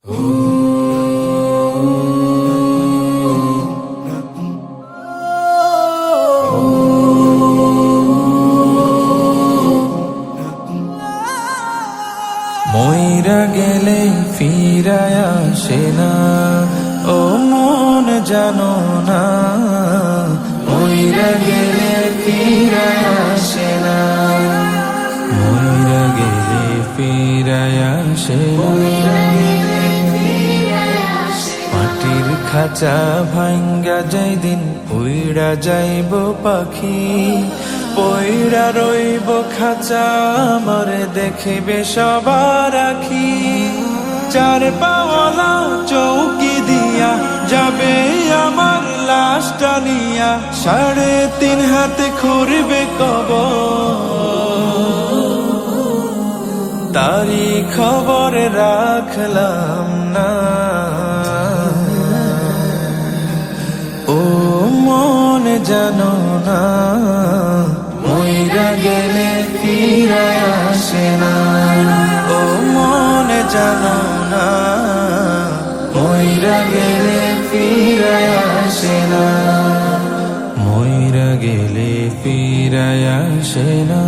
মইরা গেলে ফিরায় আসে না, ও মন জানো না। মইরা গেলে ফিরায় আসে না, মইরা গেলে ফিরায় আসে না। মাটির খাঁচা ভাঙ্গা যাই দিন উইড়া যাইব পাখি, পইড়া রইব খাঁচা মরে দেখিবে সবার আখি। চার পাওয়ালা চৌকি দিয়া যাবে আমার লাশটা নিয়া, 3.5 হাতে খুঁড়বে কবর, তারি খবর রাখলাম না। ও মন জানো না, মইরা গেলে ফিরায় আসে না। ও মন জানো না, মইরা গেলে ফিরায় আসে না, মইরা গেলে ফিরায় আসে না।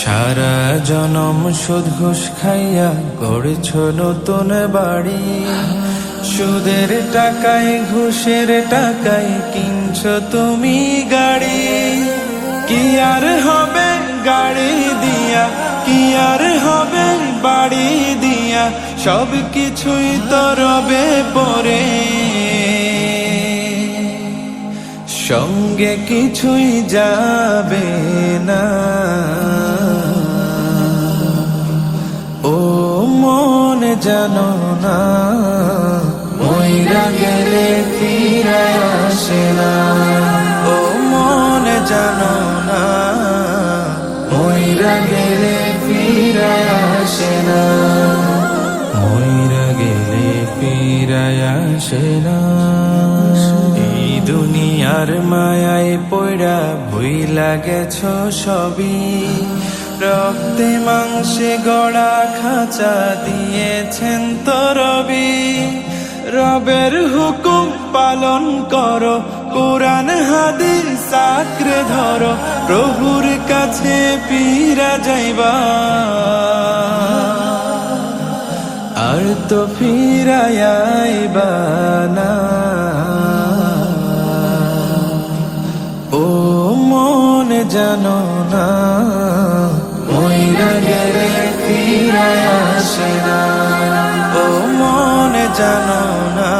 সারা জনম সুদ ঘুষ খাইয়া গড়েছ নতুন বাড়ি, সুদের টাকায় ঘুষের টাকায় কিনছ তুমি গাড়ি। কি আর হবে গাড়ি দিয়া, কি আর হবে বাড়ি দিয়া, সব কিছুই তো রবে পরে, সঙ্গে কিছুই যাবে না। ও মন জানো না, মইরা গেলে ফিরায় আসে না। ও মন জানো না, মইরা গেলে ফিরায় আসে না, মইরা গেলে ফিরায় আসে না। এই দুনিয়ার মায়ায় পয়রা ভুইলা গেছো সবই, রক্তে মাংসে গড়া খাঁচা দিয়েছেন তো রবি। রবের হুকুম পালন করো, কোরআন হাদিস আঁকড়ে ধরো, প্রভুর কাছে ফিরা যাইবা, আর তো ফিরায় আইবা না। ও মন জানো না, মইরা গেলে ফিরায় আসে না। ও মন জানো না,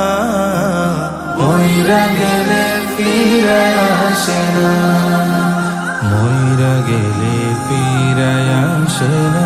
মইরা গেলে ফিরায় আসে না, মইরা গেলে ফিরায় আসে না।